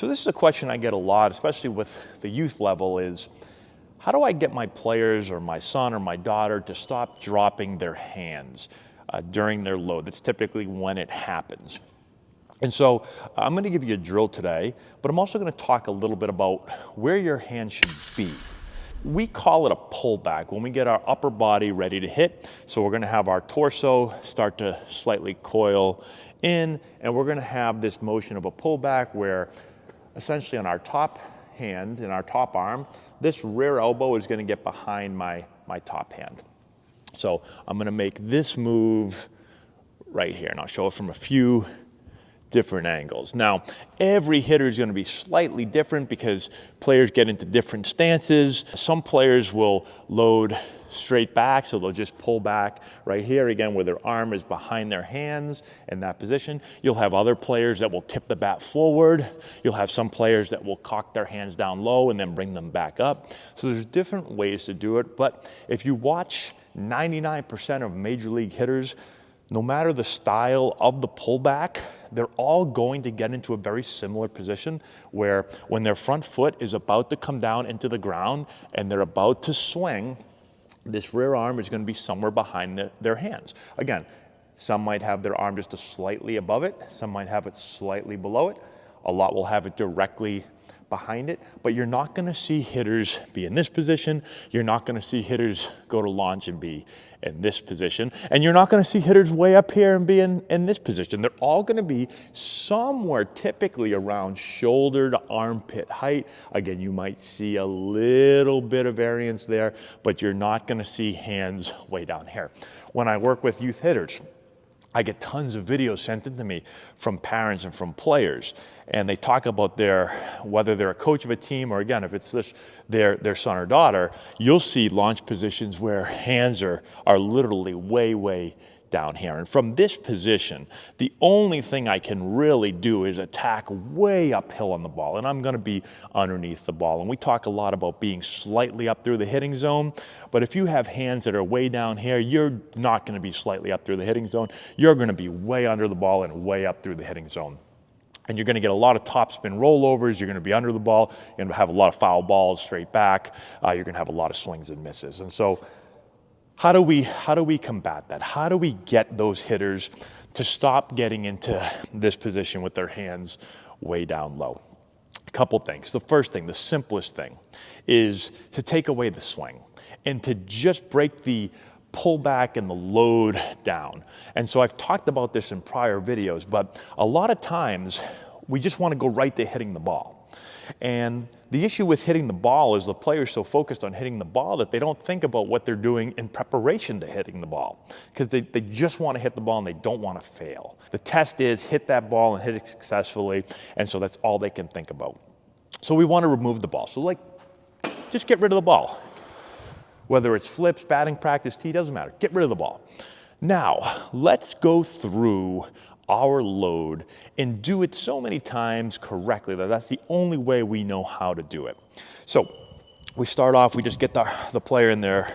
So this is a question I get a lot, especially with the youth level, is how do I get my players or my son or my daughter to stop dropping their hands during their load? That's typically when it happens. And so I'm going to give you a drill today, but I'm also going to talk a little bit about where your hand should be. We call it a pullback when we get our upper body ready to hit. So we're going to have our torso start to slightly coil in, and we're going to have this motion of a pullback where essentially on our top hand and our top arm, this rear elbow is going to get behind my top hand. So I'm going to make this move right here, and I'll show it from a few different angles. Now, every hitter is going to be slightly different because players get into different stances. Some players will load straight back, so they'll just pull back right here again where their arm is behind their hands in that position. You'll have other players that will tip the bat forward. You'll have some players that will cock their hands down low and then bring them back up. So there's different ways to do it, but if you watch 99% of major league hitters, no matter the style of the pullback, they're all going to get into a very similar position where when their front foot is about to come down into the ground and they're about to swing, this rear arm is going to be somewhere behind their hands. Again, some might have their arm just slightly above it. Some might have it slightly below it. A lot will have it directly behind it, but you're not going to see hitters be in this position. You're not going to see hitters go to launch and be in this position. And you're not going to see hitters way up here and be in this position. They're all going to be somewhere typically around shoulder to armpit height. Again, you might see a little bit of variance there, but you're not going to see hands way down here. When I work with youth hitters, I get tons of videos sent in to me from parents and from players, and they talk about whether they're a coach of a team or, again, if it's their son or daughter, you'll see launch positions where hands are literally way down here. And from this position, the only thing I can really do is attack way uphill on the ball, and I'm going to be underneath the ball. And we talk a lot about being slightly up through the hitting zone, but if you have hands that are way down here, you're not going to be slightly up through the hitting zone. You're going to be way under the ball and way up through the hitting zone. And you're going to get a lot of topspin rollovers. You're going to be under the ball. You're going to have a lot of foul balls straight back. You're going to have a lot of swings and misses. And so how do we combat that? How do we get those hitters to stop getting into this position with their hands way down low? A couple things. The first thing, the simplest thing, is to take away the swing and to just break the pullback and the load down. And so I've talked about this in prior videos, but a lot of times we just want to go right to hitting the ball. And the issue with hitting the ball is the player's so focused on hitting the ball that they don't think about what they're doing in preparation to hitting the ball, because they just want to hit the ball and they don't want to fail. The test is hit that ball and hit it successfully, and so that's all they can think about. So we want to remove the ball. So just get rid of the ball. Whether it's flips, batting practice, tee, doesn't matter. Get rid of the ball. Now, let's go through our load and do it so many times correctly that that's the only way we know how to do it. So we start off, we just get the player in their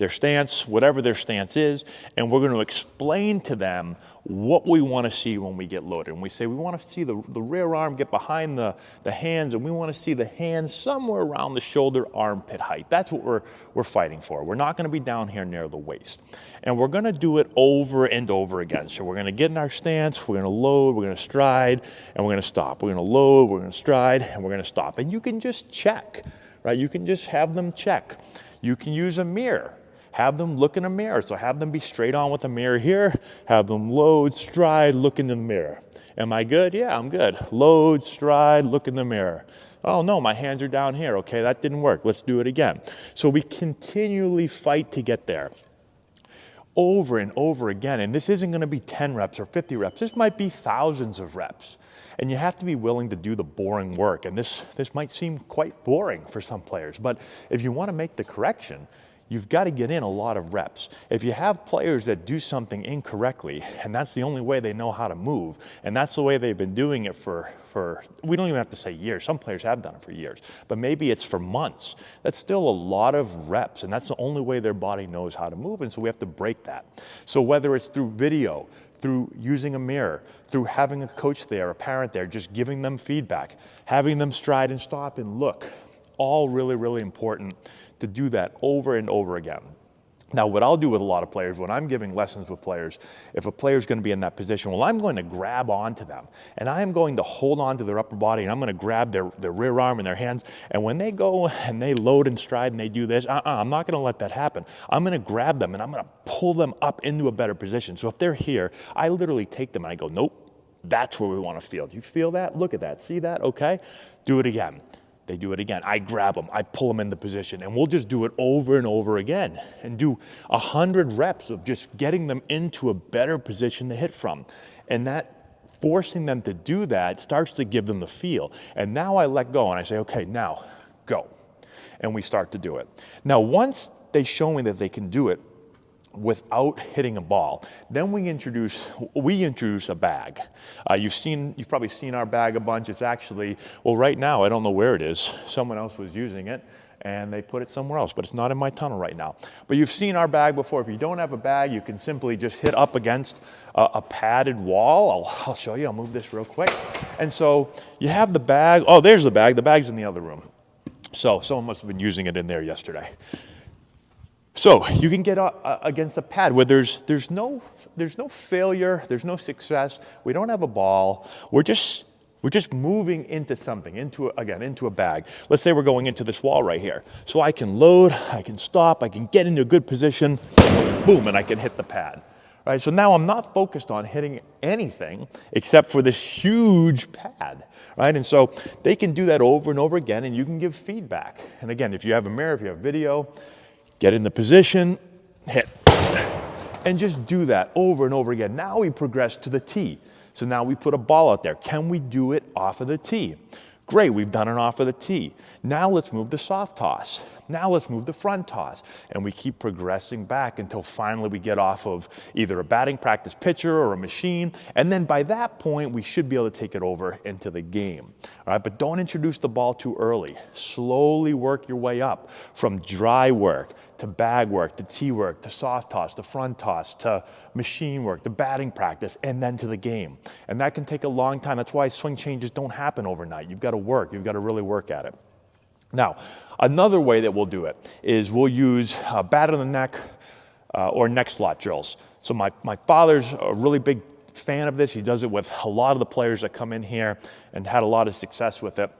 stance, whatever their stance is, and we're going to explain to them what we want to see when we get loaded. And we say we want to see the rear arm get behind the hands, and we want to see the hands somewhere around the shoulder armpit height. That's what we're fighting for. We're not going to be down here near the waist. And we're going to do it over and over again. So we're going to get in our stance, we're going to load, we're going to stride, and we're going to stop. We're going to load, we're going to stride, and we're going to stop. And you can just check, right? You can just have them check. You can use a mirror. Have them look in a mirror. So have them be straight on with the mirror here. Have them load, stride, look in the mirror. Am I good? Yeah, I'm good. Load, stride, look in the mirror. Oh no, my hands are down here. Okay, that didn't work. Let's do it again. So we continually fight to get there over and over again. And this isn't going to be 10 reps or 50 reps. This might be thousands of reps. And you have to be willing to do the boring work. And this might seem quite boring for some players. But if you want to make the correction, you've got to get in a lot of reps. If you have players that do something incorrectly, and that's the only way they know how to move, and that's the way they've been doing it for we don't even have to say years. Some players have done it for years, but maybe it's for months. That's still a lot of reps, and that's the only way their body knows how to move, and so we have to break that. So whether it's through video, through using a mirror, through having a coach there, a parent there, just giving them feedback, having them stride and stop and look. All really, really important to do that over and over again. Now, what I'll do with a lot of players, when I'm giving lessons with players, if a player's going to be in that position, well, I'm going to grab onto them, and I am going to hold on to their upper body, and I'm going to grab their rear arm and their hands, and when they go and they load and stride and they do this, I'm not going to let that happen. I'm going to grab them, and I'm going to pull them up into a better position. So if they're here, I literally take them, and I go, nope, that's where we want to feel. Do you feel that? Look at that. See that? Okay. Do it again. They do it again. I grab them, I pull them into position, and we'll just do it over and over again and do 100 reps of just getting them into a better position to hit from. And that forcing them to do that starts to give them the feel. And now I let go and I say, okay, now go. And we start to do it. Now, once they show me that they can do it without hitting a ball, then we introduce a bag. You've probably seen our bag a bunch. It's actually, well, right now I don't know where it is. Someone else was using it and they put it somewhere else, but it's not in my tunnel right now. But you've seen our bag before. If you don't have a bag, you can simply just hit up against a padded wall. I'll show you. I'll move this real quick. And so you have the bag. Oh, there's the bag. The bag's in the other room. So someone must have been using it in there yesterday. So you can get against a pad where there's no failure, there's no success. We don't have a ball. We're just moving into something, into a bag. Let's say we're going into this wall right here. So I can load, I can stop, I can get into a good position, boom, and I can hit the pad. Right? So now I'm not focused on hitting anything except for this huge pad. Right? And so they can do that over and over again, and you can give feedback. And again, if you have a mirror, if you have video, get in the position, hit, and just do that over and over again. Now we progress to the tee. So now we put a ball out there. Can we do it off of the tee? Great, we've done it off of the tee. Now let's move the soft toss. Now let's move the front toss. And we keep progressing back until finally we get off of either a batting practice pitcher or a machine. And then by that point, we should be able to take it over into the game. All right, but don't introduce the ball too early. Slowly work your way up from dry work to bag work, to tee work, to soft toss, to front toss, to machine work, to batting practice, and then to the game. And that can take a long time. That's why swing changes don't happen overnight. You've got to work. You've got to really work at it. Now, another way that we'll do it is we'll use bat on the neck or neck slot drills. So my father's a really big fan of this. He does it with a lot of the players that come in here and had a lot of success with it.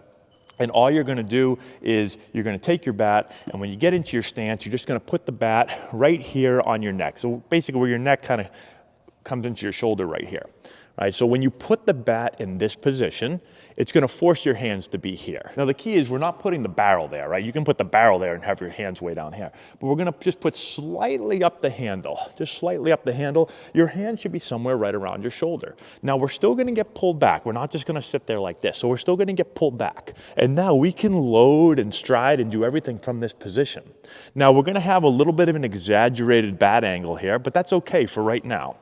And all you're going to do is you're going to take your bat, and when you get into your stance, you're just going to put the bat right here on your neck. So basically where your neck kind of comes into your shoulder right here. Right? So when you put the bat in this position, it's going to force your hands to be here. Now the key is we're not putting the barrel there, right? You can put the barrel there and have your hands way down here. But we're going to just put slightly up the handle, just slightly up the handle. Your hand should be somewhere right around your shoulder. Now we're still going to get pulled back. We're not just going to sit there like this. So we're still going to get pulled back. And now we can load and stride and do everything from this position. Now we're going to have a little bit of an exaggerated bat angle here, but that's okay for right now,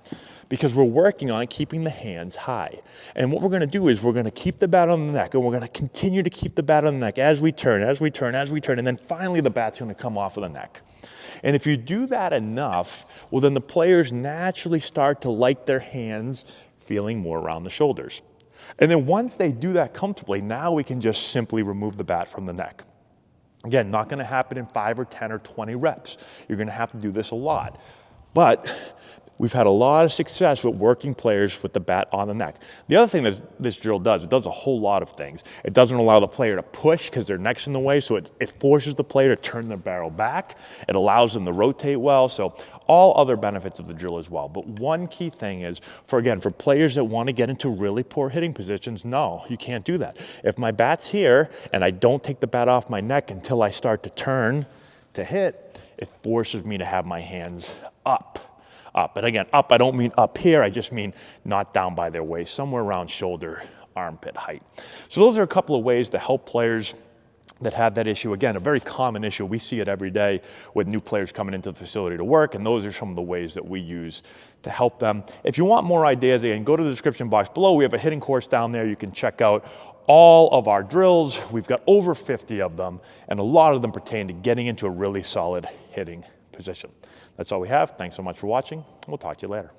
because we're working on keeping the hands high. And what we're going to do is we're going to keep the bat on the neck, and we're going to continue to keep the bat on the neck as we turn, as we turn, as we turn, and then finally the bat's going to come off of the neck. And if you do that enough, well, then the players naturally start to like their hands feeling more around the shoulders. And then once they do that comfortably, now we can just simply remove the bat from the neck. Again, not going to happen in 5 or 10 or 20 reps. You're going to have to do this a lot. But we've had a lot of success with working players with the bat on the neck. The other thing that this drill does, it does a whole lot of things. It doesn't allow the player to push because their neck's in the way, so it forces the player to turn their barrel back. It allows them to rotate well, so all other benefits of the drill as well. But one key thing is, for players that want to get into really poor hitting positions, no, you can't do that. If my bat's here and I don't take the bat off my neck until I start to turn to hit, it forces me to have my hands up. And again, up, I don't mean up here, I just mean not down by their waist, somewhere around shoulder, armpit height. So those are a couple of ways to help players that have that issue. Again, a very common issue. We see it every day with new players coming into the facility to work, and those are some of the ways that we use to help them. If you want more ideas, again, go to the description box below. We have a hitting course down there. You can check out all of our drills. We've got over 50 of them, and a lot of them pertain to getting into a really solid hitting position. That's all we have. Thanks so much for watching. We'll talk to you later.